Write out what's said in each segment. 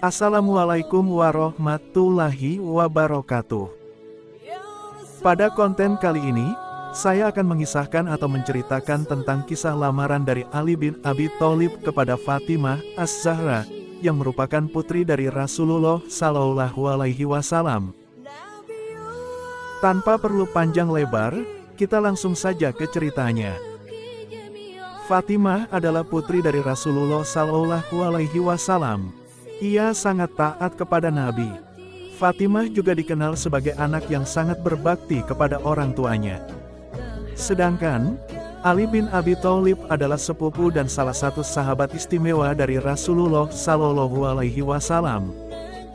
Assalamualaikum warahmatullahi wabarakatuh. Pada konten kali ini, saya akan mengisahkan atau menceritakan tentang kisah lamaran dari Ali bin Abi Thalib kepada Fatimah Az-Zahra, yang merupakan putri dari Rasulullah Shallallahu Alaihi Wasallam. Tanpa perlu panjang lebar, kita langsung saja ke ceritanya. Fatimah adalah putri dari Rasulullah Shallallahu Alaihi Wasallam. Ia sangat taat kepada Nabi. Fatimah juga dikenal sebagai anak yang sangat berbakti kepada orang tuanya. Sedangkan, Ali bin Abi Thalib adalah sepupu dan salah satu sahabat istimewa dari Rasulullah Shallallahu Alaihi Wasallam.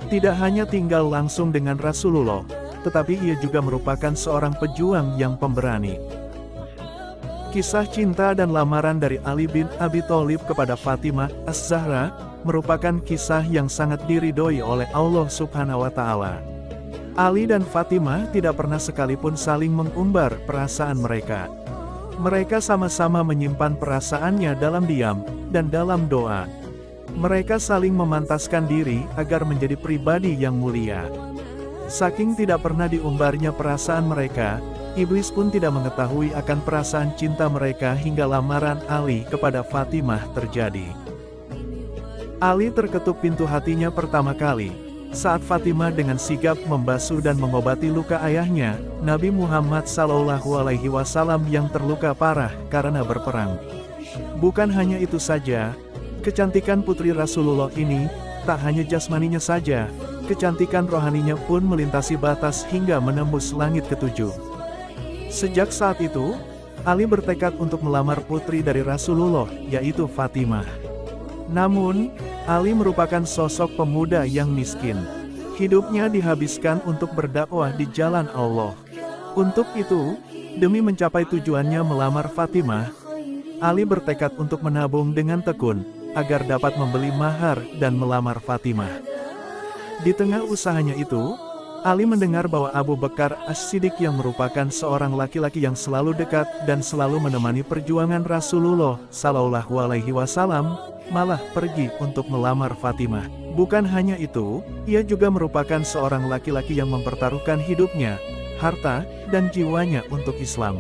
Tidak hanya tinggal langsung dengan Rasulullah, tetapi ia juga merupakan seorang pejuang yang pemberani. Kisah cinta dan lamaran dari Ali bin Abi Thalib kepada Fatimah Az-Zahra merupakan kisah yang sangat diridhoi oleh Allah Subhanahu wa Ta'ala. Ali dan Fatimah tidak pernah sekalipun saling mengumbar perasaan mereka. Mereka sama-sama menyimpan perasaannya dalam diam dan dalam doa. Mereka saling memantaskan diri agar menjadi pribadi yang mulia. Saking tidak pernah diumbarnya perasaan mereka, iblis pun tidak mengetahui akan perasaan cinta mereka hingga lamaran Ali kepada Fatimah terjadi. Ali terketuk pintu hatinya pertama kali saat Fatimah dengan sigap membasuh dan mengobati luka ayahnya, Nabi Muhammad Shallallahu Alaihi Wasallam yang terluka parah karena berperang. Bukan hanya itu saja, kecantikan putri Rasulullah ini tak hanya jasmaninya saja, kecantikan rohaninya pun melintasi batas hingga menembus langit ketujuh. Sejak saat itu, Ali bertekad untuk melamar putri dari Rasulullah, yaitu Fatimah. Namun, Ali merupakan sosok pemuda yang miskin. Hidupnya dihabiskan untuk berdakwah di jalan Allah. Untuk itu, demi mencapai tujuannya melamar Fatimah, Ali bertekad untuk menabung dengan tekun, agar dapat membeli mahar dan melamar Fatimah. Di tengah usahanya itu, Ali mendengar bahwa Abu Bakar As-Siddiq yang merupakan seorang laki-laki yang selalu dekat dan selalu menemani perjuangan Rasulullah Shallallahu Alaihi Wasallam, malah pergi untuk melamar Fatimah. Bukan hanya itu, ia juga merupakan seorang laki-laki yang mempertaruhkan hidupnya, harta, dan jiwanya untuk Islam.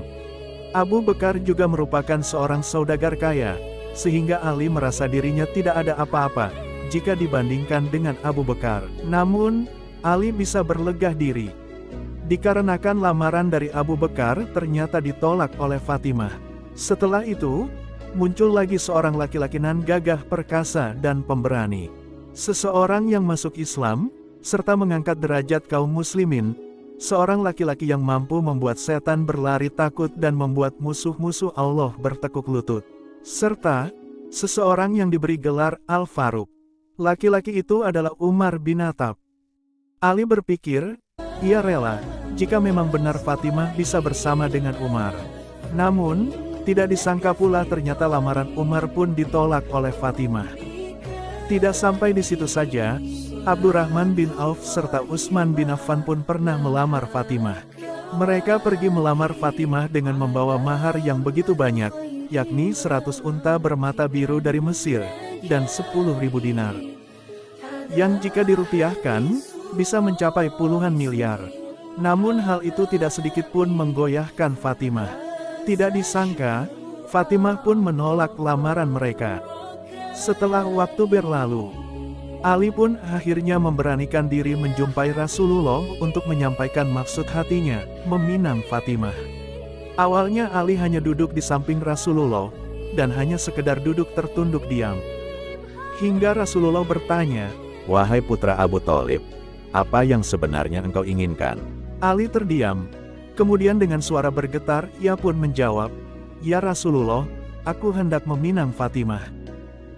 Abu Bakar juga merupakan seorang saudagar kaya, sehingga Ali merasa dirinya tidak ada apa-apa jika dibandingkan dengan Abu Bakar. Namun, Ali bisa berlegah diri, dikarenakan lamaran dari Abu Bakar ternyata ditolak oleh Fatimah. Setelah itu, muncul lagi seorang laki-laki nan gagah perkasa dan pemberani. Seseorang yang masuk Islam, serta mengangkat derajat kaum muslimin, seorang laki-laki yang mampu membuat setan berlari takut dan membuat musuh-musuh Allah bertekuk lutut. Serta, seseorang yang diberi gelar Al-Faruq. Laki-laki itu adalah Umar bin Khattab. Ali berpikir, ia rela, jika memang benar Fatimah bisa bersama dengan Umar. Namun, tidak disangka pula ternyata lamaran Umar pun ditolak oleh Fatimah. Tidak sampai di situ saja, Abdurrahman bin Auf serta Utsman bin Affan pun pernah melamar Fatimah. Mereka pergi melamar Fatimah dengan membawa mahar yang begitu banyak, yakni 100 unta bermata biru dari Mesir, dan 10.000 dinar. Yang jika dirupiahkan, bisa mencapai puluhan miliar. Namun hal itu tidak sedikit pun menggoyahkan Fatimah. Tidak disangka, Fatimah pun menolak lamaran mereka. Setelah waktu berlalu, Ali pun akhirnya memberanikan diri menjumpai Rasulullah untuk menyampaikan maksud hatinya, meminang Fatimah. Awalnya Ali hanya duduk di samping Rasulullah, dan hanya sekedar duduk tertunduk diam. Hingga Rasulullah bertanya, "Wahai putra Abu Thalib, apa yang sebenarnya engkau inginkan?" Ali terdiam. Kemudian dengan suara bergetar, ia pun menjawab, "Ya Rasulullah, aku hendak meminang Fatimah."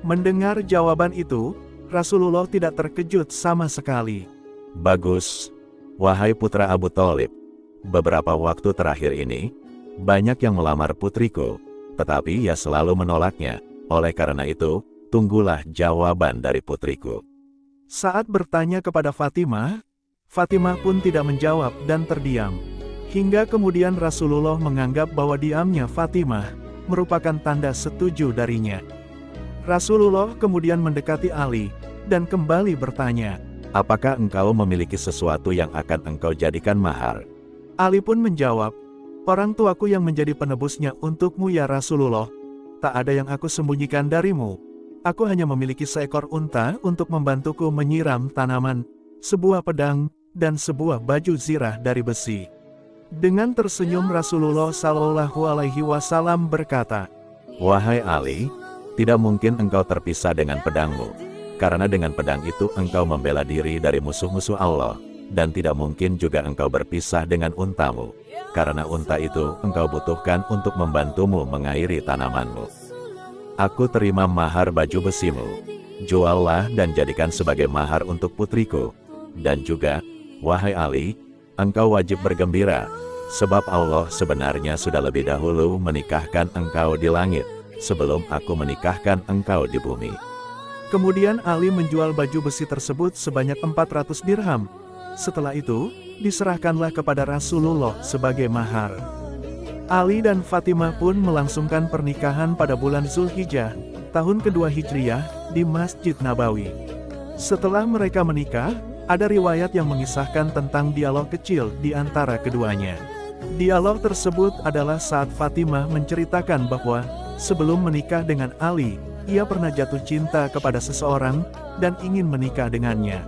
Mendengar jawaban itu, Rasulullah tidak terkejut sama sekali. "Bagus. Wahai putra Abu Thalib, beberapa waktu terakhir ini, banyak yang melamar putriku, tetapi ia selalu menolaknya. Oleh karena itu, tunggulah jawaban dari putriku." Saat bertanya kepada Fatimah, Fatimah pun tidak menjawab dan terdiam. Hingga kemudian Rasulullah menganggap bahwa diamnya Fatimah merupakan tanda setuju darinya. Rasulullah kemudian mendekati Ali, dan kembali bertanya. Apakah engkau memiliki sesuatu yang akan engkau jadikan mahar? Ali pun menjawab, orang tuaku yang menjadi penebusnya untukmu ya Rasulullah. Tak ada yang aku sembunyikan darimu. Aku hanya memiliki seekor unta untuk membantuku menyiram tanaman, sebuah pedang, dan sebuah baju zirah dari besi. Dengan tersenyum Rasulullah Shallallahu Alaihi Wasallam berkata, Wahai Ali, tidak mungkin engkau terpisah dengan pedangmu, karena dengan pedang itu engkau membela diri dari musuh-musuh Allah, dan tidak mungkin juga engkau berpisah dengan untamu, karena unta itu engkau butuhkan untuk membantumu mengairi tanamanmu. Aku terima mahar baju besimu, juallah dan jadikan sebagai mahar untuk putriku. Dan juga, wahai Ali, engkau wajib bergembira, sebab Allah sebenarnya sudah lebih dahulu menikahkan engkau di langit, sebelum aku menikahkan engkau di bumi. Kemudian Ali menjual baju besi tersebut sebanyak 400 dirham. Setelah itu, diserahkanlah kepada Rasulullah sebagai mahar. Ali dan Fatimah pun melangsungkan pernikahan pada bulan Zulhijjah, tahun kedua Hijriyah, di Masjid Nabawi. Setelah mereka menikah, ada riwayat yang mengisahkan tentang dialog kecil di antara keduanya. Dialog tersebut adalah saat Fatimah menceritakan bahwa, sebelum menikah dengan Ali, ia pernah jatuh cinta kepada seseorang, dan ingin menikah dengannya.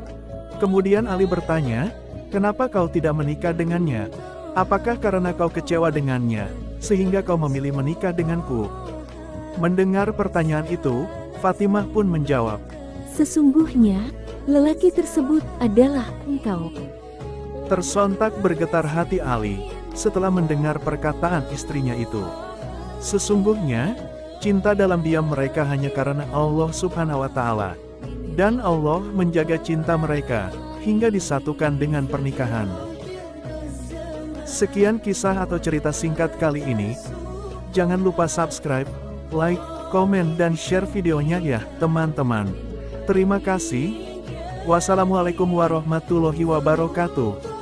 Kemudian Ali bertanya, kenapa kau tidak menikah dengannya? Apakah karena kau kecewa dengannya, sehingga kau memilih menikah denganku? Mendengar pertanyaan itu, Fatimah pun menjawab, sesungguhnya, lelaki tersebut adalah engkau. Tersontak bergetar hati Ali, setelah mendengar perkataan istrinya itu. Sesungguhnya, cinta dalam diam mereka hanya karena Allah Subhanahu wa Ta'ala, dan Allah menjaga cinta mereka hingga disatukan dengan pernikahan. Sekian kisah atau cerita singkat kali ini. Jangan lupa subscribe, like, komen, dan share videonya ya, teman-teman. Terima kasih. Wassalamualaikum warahmatullahi wabarakatuh.